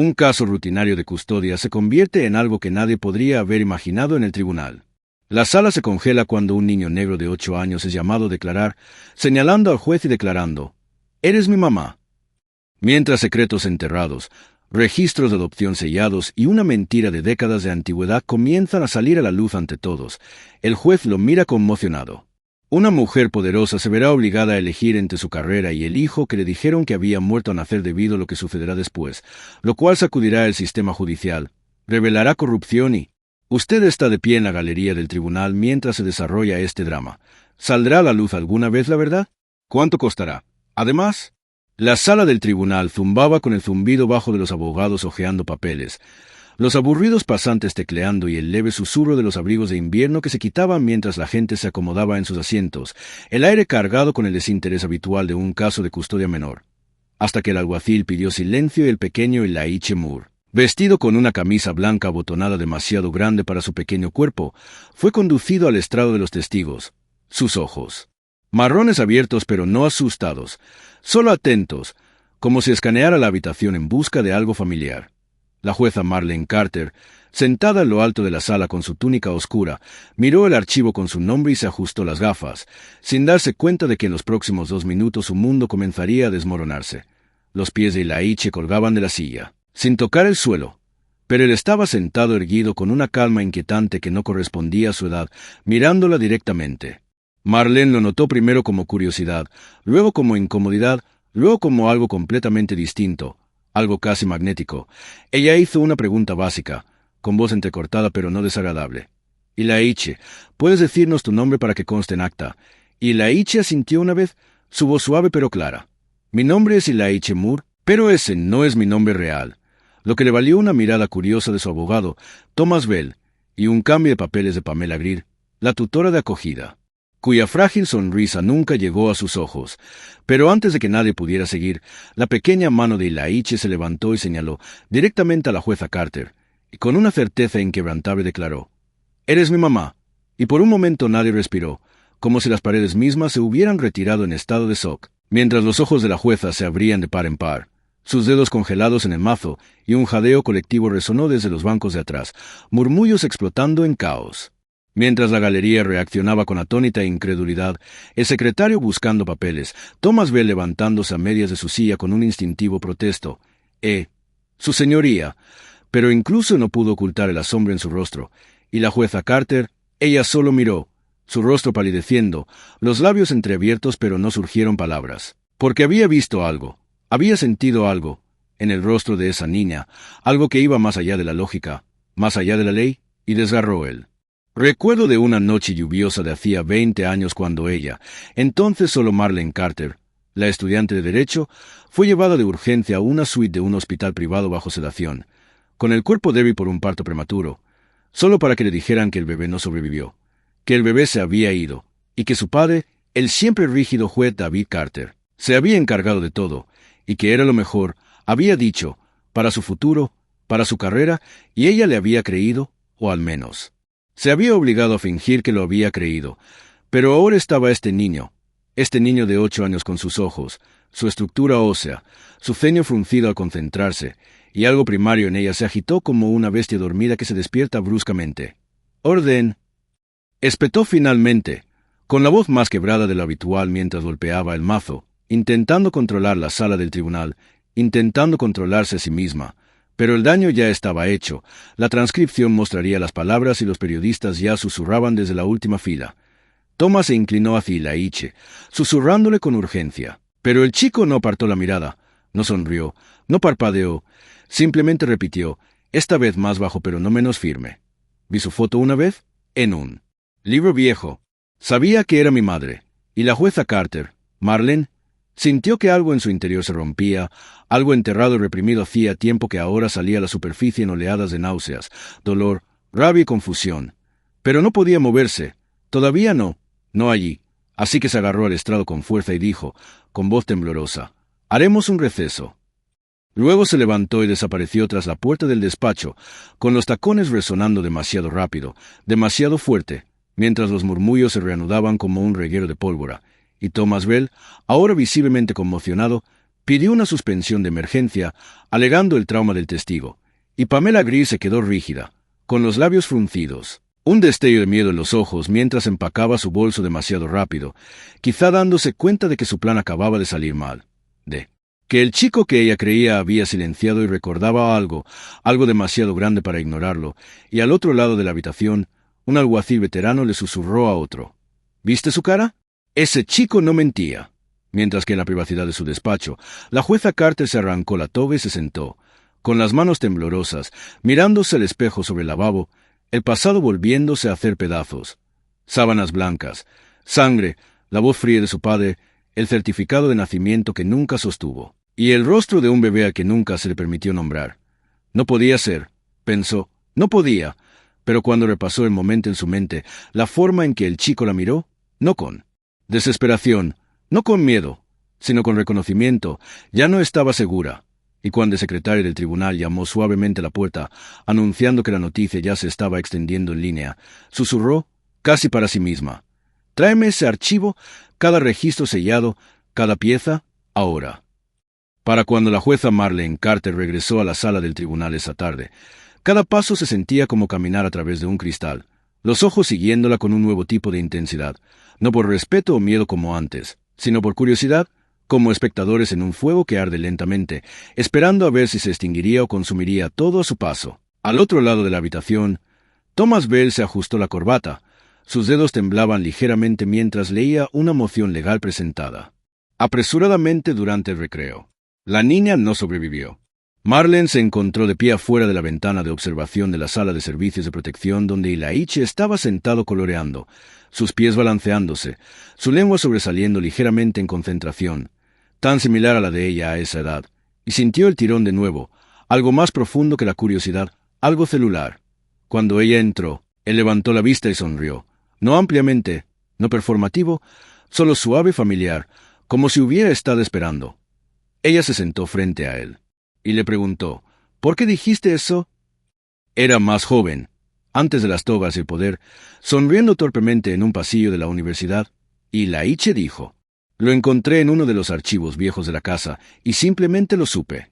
Un caso rutinario de custodia se convierte en algo que nadie podría haber imaginado en el tribunal. La sala se congela cuando un niño negro de 8 años es llamado a declarar, señalando al juez y declarando, «Eres mi mamá». Mientras secretos enterrados, registros de adopción sellados y una mentira de décadas de antigüedad comienzan a salir a la luz ante todos, el juez lo mira conmocionado. Una mujer poderosa se verá obligada a elegir entre su carrera y el hijo que le dijeron que había muerto al nacer debido a lo que sucederá después, lo cual sacudirá el sistema judicial, revelará corrupción y... Usted está de pie en la galería del tribunal mientras se desarrolla este drama. ¿Saldrá a la luz alguna vez la verdad? ¿Cuánto costará? Además, la sala del tribunal zumbaba con el zumbido bajo de los abogados hojeando papeles, los aburridos pasantes tecleando y el leve susurro de los abrigos de invierno que se quitaban mientras la gente se acomodaba en sus asientos, el aire cargado con el desinterés habitual de un caso de custodia menor. Hasta que el alguacil pidió silencio y el pequeño Elijah Moore, vestido con una camisa blanca abotonada demasiado grande para su pequeño cuerpo, fue conducido al estrado de los testigos. Sus ojos, marrones abiertos pero no asustados, solo atentos, como si escaneara la habitación en busca de algo familiar. La jueza Marlene Carter, sentada en lo alto de la sala con su túnica oscura, miró el archivo con su nombre y se ajustó las gafas, sin darse cuenta de que en los próximos 2 minutos su mundo comenzaría a desmoronarse. Los pies de Elijah colgaban de la silla, sin tocar el suelo, pero él estaba sentado erguido con una calma inquietante que no correspondía a su edad, mirándola directamente. Marlene lo notó primero como curiosidad, luego como incomodidad, luego como algo completamente distinto, algo casi magnético. Ella hizo una pregunta básica, con voz entrecortada pero no desagradable. «Elijah, ¿puedes decirnos tu nombre para que conste en acta?» Elijah asintió una vez, su voz suave pero clara. «Mi nombre es Elijah Moore, pero ese no es mi nombre real», lo que le valió una mirada curiosa de su abogado, Thomas Bell, y un cambio de papeles de Pamela Greer, la tutora de acogida, cuya frágil sonrisa nunca llegó a sus ojos. Pero antes de que nadie pudiera seguir, la pequeña mano de Elijah se levantó y señaló directamente a la jueza Carter, y con una certeza inquebrantable declaró, «Eres mi mamá». Y por un momento nadie respiró, como si las paredes mismas se hubieran retirado en estado de shock, mientras los ojos de la jueza se abrían de par en par, sus dedos congelados en el mazo, y un jadeo colectivo resonó desde los bancos de atrás, murmullos explotando en caos. Mientras la galería reaccionaba con atónita incredulidad, el secretario buscando papeles, Thomas Bell levantándose a medias de su silla con un instintivo protesto. Su señoría, pero incluso no pudo ocultar el asombro en su rostro, y la jueza Carter, ella solo miró, su rostro palideciendo, los labios entreabiertos pero no surgieron palabras, porque había visto algo, había sentido algo, en el rostro de esa niña, algo que iba más allá de la lógica, más allá de la ley, y desgarró él. Recuerdo de una noche lluviosa de hacía 20 años cuando ella, entonces solo Marlene Carter, la estudiante de Derecho, fue llevada de urgencia a una suite de un hospital privado bajo sedación, con el cuerpo débil por un parto prematuro, solo para que le dijeran que el bebé no sobrevivió, que el bebé se había ido, y que su padre, el siempre rígido juez David Carter, se había encargado de todo, y que era lo mejor, había dicho, para su futuro, para su carrera, y ella le había creído, o al menos se había obligado a fingir que lo había creído. Pero ahora estaba este niño de 8 años con sus ojos, su estructura ósea, su ceño fruncido al concentrarse, y algo primario en ella se agitó como una bestia dormida que se despierta bruscamente. «Orden», espetó finalmente, con la voz más quebrada de lo habitual mientras golpeaba el mazo, intentando controlar la sala del tribunal, intentando controlarse a sí misma. Pero el daño ya estaba hecho, la transcripción mostraría las palabras y los periodistas ya susurraban desde la última fila. Thomas se inclinó hacia Elijah, susurrándole con urgencia. Pero el chico no apartó la mirada, no sonrió, no parpadeó, simplemente repitió, esta vez más bajo pero no menos firme. «¿Vi su foto una vez? En un libro viejo. Sabía que era mi madre». Y la jueza Carter, Marlene, sintió que algo en su interior se rompía, algo enterrado y reprimido hacía tiempo que ahora salía a la superficie en oleadas de náuseas, dolor, rabia y confusión. Pero no podía moverse, todavía no allí. Así que se agarró al estrado con fuerza y dijo, con voz temblorosa, «Haremos un receso». Luego se levantó y desapareció tras la puerta del despacho, con los tacones resonando demasiado rápido, demasiado fuerte, mientras los murmullos se reanudaban como un reguero de pólvora. Y Thomas Bell, ahora visiblemente conmocionado, Pidió una suspensión de emergencia, alegando el trauma del testigo, y Pamela Gris se quedó rígida, con los labios fruncidos, un destello de miedo en los ojos mientras empacaba su bolso demasiado rápido, quizá dándose cuenta de que su plan acababa de salir mal. Que el chico que ella creía había silenciado y recordaba algo demasiado grande para ignorarlo, y al otro lado de la habitación, un alguacil veterano le susurró a otro. ¿Viste su cara? Ese chico no mentía. Mientras que en la privacidad de su despacho, la jueza Carter se arrancó la toga y se sentó, con las manos temblorosas, mirándose al espejo sobre el lavabo, el pasado volviéndose a hacer pedazos. Sábanas blancas, sangre, la voz fría de su padre, el certificado de nacimiento que nunca sostuvo, y el rostro de un bebé a que nunca se le permitió nombrar. No podía ser, pensó, no podía, pero cuando repasó el momento en su mente, la forma en que el chico la miró, no con desesperación, no con miedo, sino con reconocimiento, ya no estaba segura, y cuando el secretario del tribunal llamó suavemente a la puerta, anunciando que la noticia ya se estaba extendiendo en línea, susurró, casi para sí misma, «Tráeme ese archivo, cada registro sellado, cada pieza, ahora». Para cuando la jueza Marlene Carter regresó a la sala del tribunal esa tarde, cada paso se sentía como caminar a través de un cristal, los ojos siguiéndola con un nuevo tipo de intensidad, no por respeto o miedo como antes, sino por curiosidad, como espectadores en un fuego que arde lentamente, esperando a ver si se extinguiría o consumiría todo a su paso. Al otro lado de la habitación, Thomas Bell se ajustó la corbata. Sus dedos temblaban ligeramente mientras leía una moción legal presentada apresuradamente durante el recreo. La niña no sobrevivió. Marlene se encontró de pie afuera de la ventana de observación de la sala de servicios de protección donde Ilaiche estaba sentado coloreando, sus pies balanceándose, su lengua sobresaliendo ligeramente en concentración, tan similar a la de ella a esa edad, y sintió el tirón de nuevo, algo más profundo que la curiosidad, algo celular. Cuando ella entró, él levantó la vista y sonrió, no ampliamente, no performativo, solo suave y familiar, como si hubiera estado esperando. Ella se sentó frente a él y le preguntó, «¿Por qué dijiste eso?» Era más joven, antes de las togas y el poder, sonriendo torpemente en un pasillo de la universidad, y Ilaiche dijo, «Lo encontré en uno de los archivos viejos de la casa, y simplemente lo supe».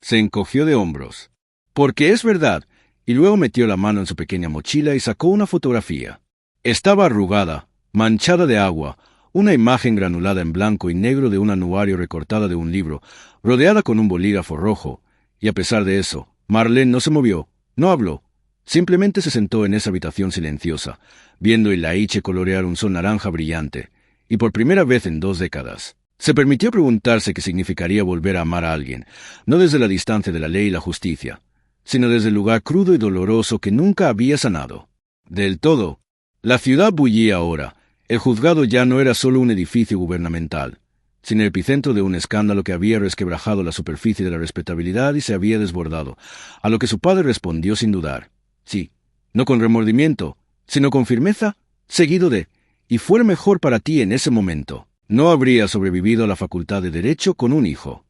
Se encogió de hombros. «Porque es verdad», y luego metió la mano en su pequeña mochila y sacó una fotografía. Estaba arrugada, manchada de agua, una imagen granulada en blanco y negro de un anuario recortada de un libro, rodeada con un bolígrafo rojo, y a pesar de eso, Marlene no se movió, no habló, simplemente se sentó en esa habitación silenciosa, viendo a Ilaiche colorear un sol naranja brillante, y por primera vez en 2 décadas, se permitió preguntarse qué significaría volver a amar a alguien, no desde la distancia de la ley y la justicia, sino desde el lugar crudo y doloroso que nunca había sanado. Del todo, la ciudad bullía ahora. El juzgado ya no era solo un edificio gubernamental, sino el epicentro de un escándalo que había resquebrajado la superficie de la respetabilidad y se había desbordado, a lo que su padre respondió sin dudar. Sí, no con remordimiento, sino con firmeza, seguido de, y fue mejor para ti en ese momento. No habría sobrevivido a la facultad de derecho con un hijo.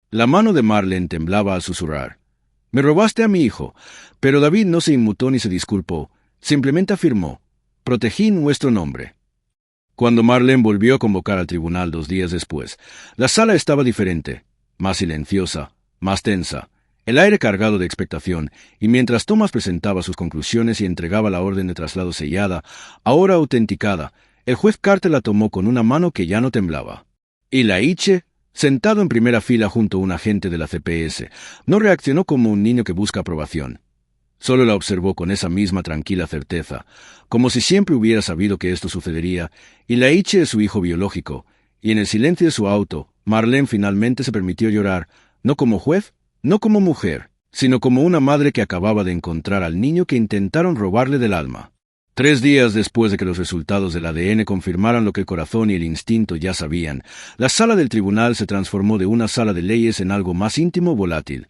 La mano de Marlene temblaba al susurrar. Me robaste a mi hijo, pero David no se inmutó ni se disculpó, simplemente afirmó, protegí nuestro nombre. Cuando Marlene volvió a convocar al tribunal 2 días después, la sala estaba diferente, más silenciosa, más tensa, el aire cargado de expectación, y mientras Thomas presentaba sus conclusiones y entregaba la orden de traslado sellada, ahora autenticada, el juez Carter la tomó con una mano que ya no temblaba. Ilaiche, sentado en primera fila junto a un agente de la CPS, no reaccionó como un niño que busca aprobación. Solo la observó con esa misma tranquila certeza, como si siempre hubiera sabido que esto sucedería, y Ilaiche es su hijo biológico, y en el silencio de su auto, Marlene finalmente se permitió llorar, no como juez, no como mujer, sino como una madre que acababa de encontrar al niño que intentaron robarle del alma. 3 días después de que los resultados del ADN confirmaran lo que el corazón y el instinto ya sabían, la sala del tribunal se transformó de una sala de leyes en algo más íntimo, volátil.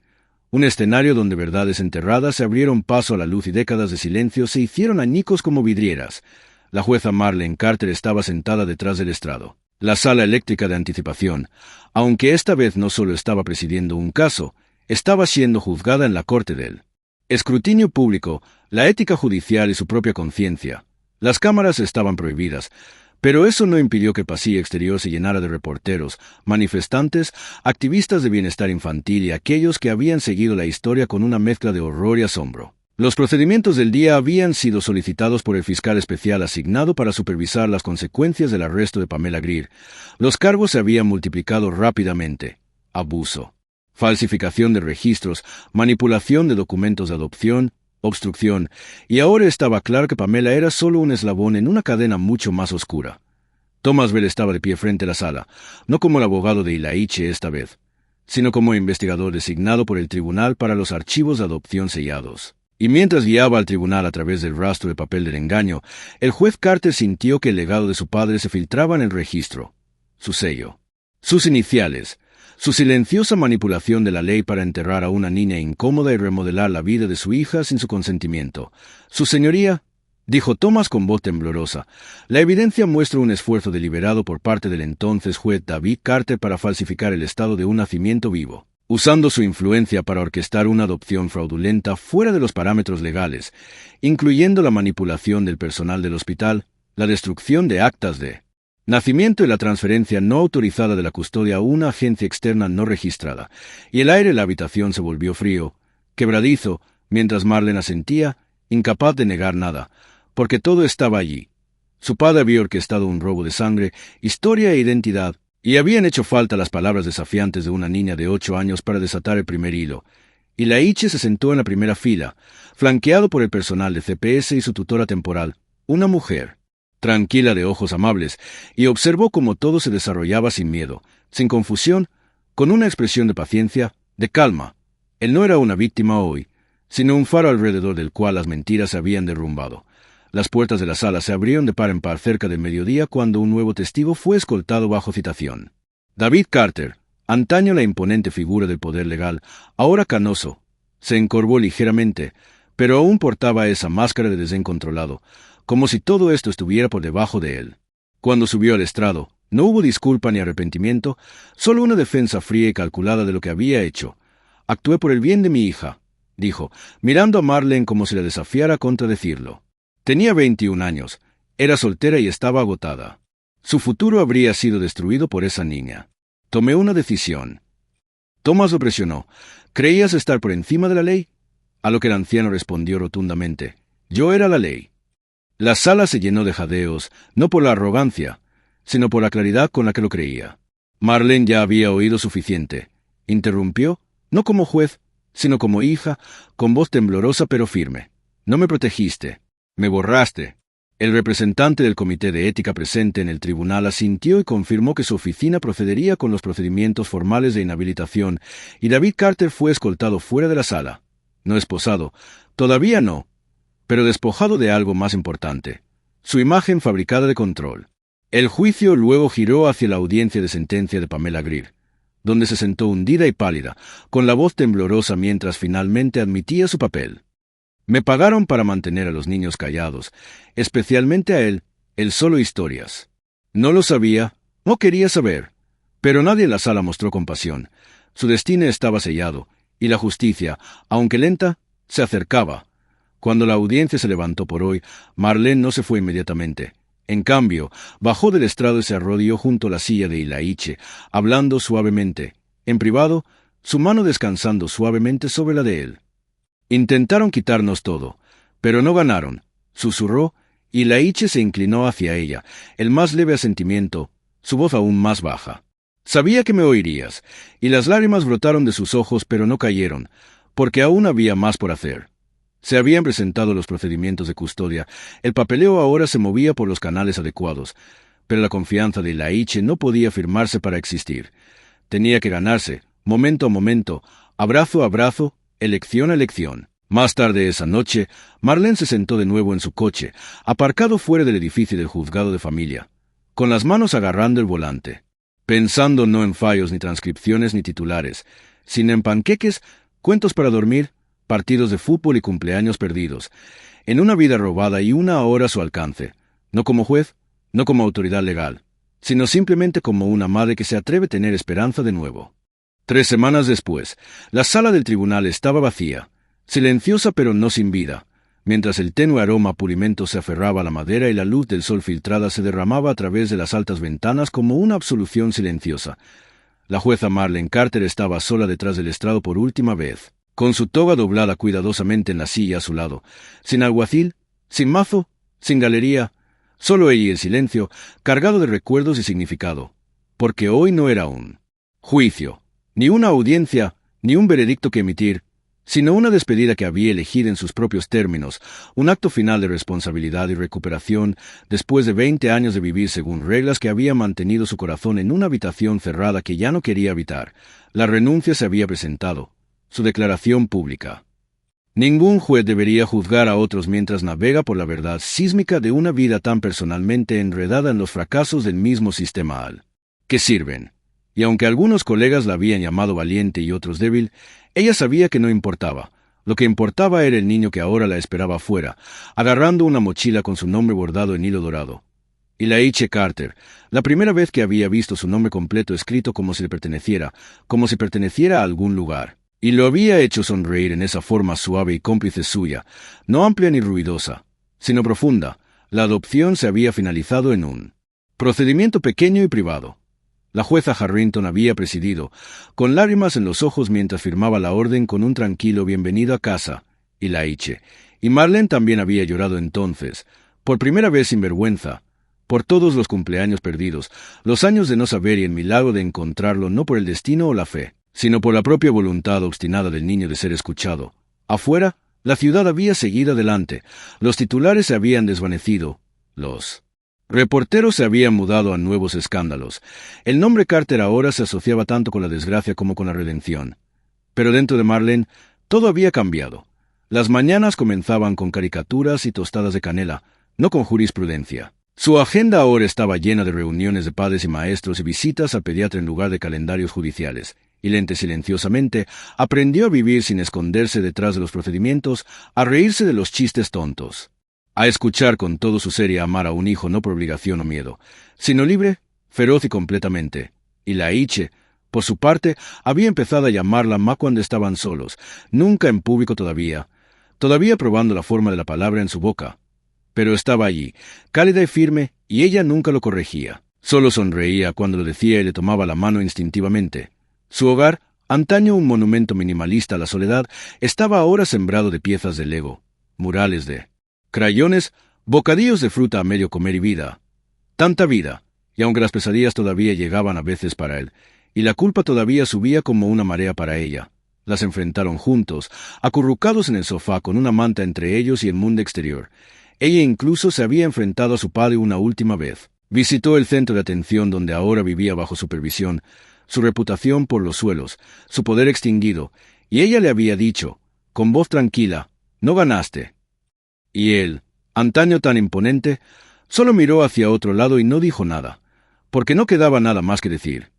Un escenario donde verdades enterradas se abrieron paso a la luz y décadas de silencio se hicieron añicos como vidrieras. La jueza Marlene Carter estaba sentada detrás del estrado. La sala eléctrica de anticipación, aunque esta vez no solo estaba presidiendo un caso, estaba siendo juzgada en la corte del escrutinio público, la ética judicial y su propia conciencia. Las cámaras estaban prohibidas, Pero eso no impidió que el pasillo exterior se llenara de reporteros, manifestantes, activistas de bienestar infantil y aquellos que habían seguido la historia con una mezcla de horror y asombro. Los procedimientos del día habían sido solicitados por el fiscal especial asignado para supervisar las consecuencias del arresto de Pamela Greer. Los cargos se habían multiplicado rápidamente: abuso, falsificación de registros, manipulación de documentos de adopción, obstrucción, y ahora estaba claro que Pamela era solo un eslabón en una cadena mucho más oscura. Thomas Bell estaba de pie frente a la sala, no como el abogado de Ilaiche esta vez, sino como investigador designado por el tribunal para los archivos de adopción sellados. Y mientras guiaba al tribunal a través del rastro de papel del engaño, el juez Carter sintió que el legado de su padre se filtraba en el registro. Su sello, sus iniciales, su silenciosa manipulación de la ley para enterrar a una niña incómoda y remodelar la vida de su hija sin su consentimiento. «Su señoría», dijo Thomas con voz temblorosa, «la evidencia muestra un esfuerzo deliberado por parte del entonces juez David Carter para falsificar el estado de un nacimiento vivo, usando su influencia para orquestar una adopción fraudulenta fuera de los parámetros legales, incluyendo la manipulación del personal del hospital, la destrucción de actas de nacimiento y la transferencia no autorizada de la custodia a una agencia externa no registrada, y el aire de la habitación se volvió frío, quebradizo, mientras Marlene asentía, incapaz de negar nada, porque todo estaba allí. Su padre había orquestado un robo de sangre, historia e identidad, y habían hecho falta las palabras desafiantes de una niña de 8 años para desatar el primer hilo. Ilaiche se sentó en la primera fila, flanqueado por el personal de CPS y su tutora temporal, una mujer tranquila de ojos amables, y observó cómo todo se desarrollaba sin miedo, sin confusión, con una expresión de paciencia, de calma. Él no era una víctima hoy, sino un faro alrededor del cual las mentiras se habían derrumbado. Las puertas de la sala se abrieron de par en par cerca del mediodía cuando un nuevo testigo fue escoltado bajo citación. David Carter, antaño la imponente figura del poder legal, ahora canoso, se encorvó ligeramente, pero aún portaba esa máscara de desdén controlado, como si todo esto estuviera por debajo de él. Cuando subió al estrado, no hubo disculpa ni arrepentimiento, solo una defensa fría y calculada de lo que había hecho. «Actué por el bien de mi hija», dijo, mirando a Marlene como si la desafiara a contradecirlo. Tenía 21 años, era soltera y estaba agotada. Su futuro habría sido destruido por esa niña. «Tomé una decisión». Thomas lo presionó. «¿Creías estar por encima de la ley?», a lo que el anciano respondió rotundamente: «Yo era la ley». La sala se llenó de jadeos, no por la arrogancia, sino por la claridad con la que lo creía. Marlene ya había oído suficiente. Interrumpió, no como juez, sino como hija, con voz temblorosa pero firme. «No me protegiste, me borraste». El representante del comité de ética presente en el tribunal asintió y confirmó que su oficina procedería con los procedimientos formales de inhabilitación, y David Carter fue escoltado fuera de la sala. No esposado, todavía no, pero despojado de algo más importante: su imagen fabricada de control. El juicio luego giró hacia la audiencia de sentencia de Pamela Greer, donde se sentó hundida y pálida, con la voz temblorosa mientras finalmente admitía su papel. «Me pagaron para mantener a los niños callados, especialmente a él solo historias. No lo sabía, no quería saber, pero nadie en la sala mostró compasión. Su destino estaba sellado, y la justicia, aunque lenta, se acercaba». Cuando la audiencia se levantó por hoy, Marlene no se fue inmediatamente. En cambio, bajó del estrado y se arrodilló junto a la silla de Ilaiche, hablando suavemente. En privado, su mano descansando suavemente sobre la de él. «Intentaron quitarnos todo, pero no ganaron», susurró, y Ilaiche se inclinó hacia ella, el más leve asentimiento, su voz aún más baja. «Sabía que me oirías», y las lágrimas brotaron de sus ojos pero no cayeron, porque aún había más por hacer. Se habían presentado los procedimientos de custodia, el papeleo ahora se movía por los canales adecuados, pero la confianza de Ilaiche no podía firmarse para existir. Tenía que ganarse, momento a momento, abrazo a abrazo, elección a elección. Más tarde esa noche, Marlene se sentó de nuevo en su coche, aparcado fuera del edificio del juzgado de familia, con las manos agarrando el volante, pensando no en fallos ni transcripciones ni titulares, sino en panqueques, cuentos para dormir, partidos de fútbol y cumpleaños perdidos, en una vida robada y una hora a su alcance, no como juez, no como autoridad legal, sino simplemente como una madre que se atreve a tener esperanza de nuevo. 3 semanas después, la sala del tribunal estaba vacía, silenciosa pero no sin vida. mientras el tenue aroma a pulimento se aferraba a la madera y la luz del sol filtrada se derramaba a través de las altas ventanas como una absolución silenciosa. La jueza Marlene Carter estaba sola detrás del estrado por última vez, con su toga doblada cuidadosamente en la silla a su lado, sin alguacil, sin mazo, sin galería, solo ella y el silencio, cargado de recuerdos y significado, porque hoy no era un juicio, ni una audiencia, ni un veredicto que emitir, sino una despedida que había elegido en sus propios términos, un acto final de responsabilidad y recuperación después de 20 años de vivir según reglas que habían mantenido su corazón en una habitación cerrada que ya no quería habitar. La renuncia se había presentado, su declaración pública. Ningún juez debería juzgar a otros mientras navega por la verdad sísmica de una vida tan personalmente enredada en los fracasos del mismo sistema al que sirven. Y aunque algunos colegas la habían llamado valiente y otros débil, ella sabía que no importaba. Lo que importaba era el niño que ahora la esperaba afuera, agarrando una mochila con su nombre bordado en hilo dorado. Elaine Carter, la primera vez que había visto su nombre completo escrito como si le perteneciera, como si perteneciera a algún lugar. Y lo había hecho sonreír en esa forma suave y cómplice suya, no amplia ni ruidosa, sino profunda. La adopción se había finalizado en un procedimiento pequeño y privado. La jueza Harrington había presidido, con lágrimas en los ojos mientras firmaba la orden con un tranquilo bienvenido a casa, y Marlene también había llorado entonces, por primera vez sin vergüenza, por todos los cumpleaños perdidos, los años de no saber y el milagro de encontrarlo no por el destino o la fe, sino por la propia voluntad obstinada del niño de ser escuchado. Afuera, la ciudad había seguido adelante, los titulares se habían desvanecido, los reporteros se habían mudado a nuevos escándalos. El nombre Carter ahora se asociaba tanto con la desgracia como con la redención. Pero dentro de Marlene, todo había cambiado. Las mañanas comenzaban con caricaturas y tostadas de canela, no con jurisprudencia. Su agenda ahora estaba llena de reuniones de padres y maestros y visitas al pediatra en lugar de calendarios judiciales. Y lente silenciosamente, aprendió a vivir sin esconderse detrás de los procedimientos, a reírse de los chistes tontos, a escuchar con todo su ser y a amar a un hijo no por obligación o miedo, sino libre, feroz y completamente. Y Elaine, por su parte, había empezado a llamarla Ma cuando estaban solos, nunca en público todavía probando la forma de la palabra en su boca. Pero estaba allí, cálida y firme, y ella nunca lo corregía. Solo sonreía cuando lo decía y le tomaba la mano instintivamente. Su hogar, antaño un monumento minimalista a la soledad, estaba ahora sembrado de piezas de Lego, murales de crayones, bocadillos de fruta a medio comer y vida. Tanta vida, y aunque las pesadillas todavía llegaban a veces para él, y la culpa todavía subía como una marea para ella, las enfrentaron juntos, acurrucados en el sofá con una manta entre ellos y el mundo exterior. Ella incluso se había enfrentado a su padre una última vez. Visitó el centro de atención donde ahora vivía bajo supervisión, su reputación por los suelos, su poder extinguido, y ella le había dicho, con voz tranquila, «No ganaste». Y él, antaño tan imponente, solo miró hacia otro lado y no dijo nada, porque no quedaba nada más que decir.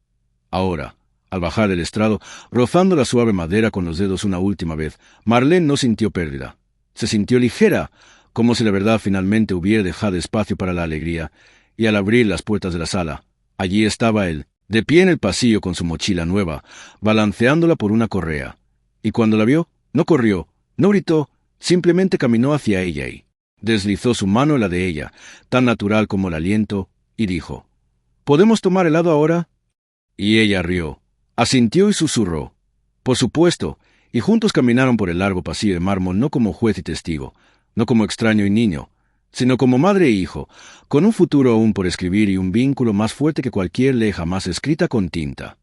Ahora, al bajar del estrado, rozando la suave madera con los dedos una última vez, Marlene no sintió pérdida. Se sintió ligera, como si la verdad finalmente hubiera dejado espacio para la alegría, y al abrir las puertas de la sala, allí estaba él, de pie en el pasillo con su mochila nueva, balanceándola por una correa. Y cuando la vio, no corrió, no gritó, simplemente caminó hacia ella y deslizó su mano en la de ella, tan natural como el aliento, y dijo, «¿Podemos tomar helado ahora?» Y ella rió, asintió y susurró, «Por supuesto», y juntos caminaron por el largo pasillo de mármol no como juez y testigo, no como extraño y niño, sino como madre e hijo, con un futuro aún por escribir y un vínculo más fuerte que cualquier ley jamás escrita con tinta.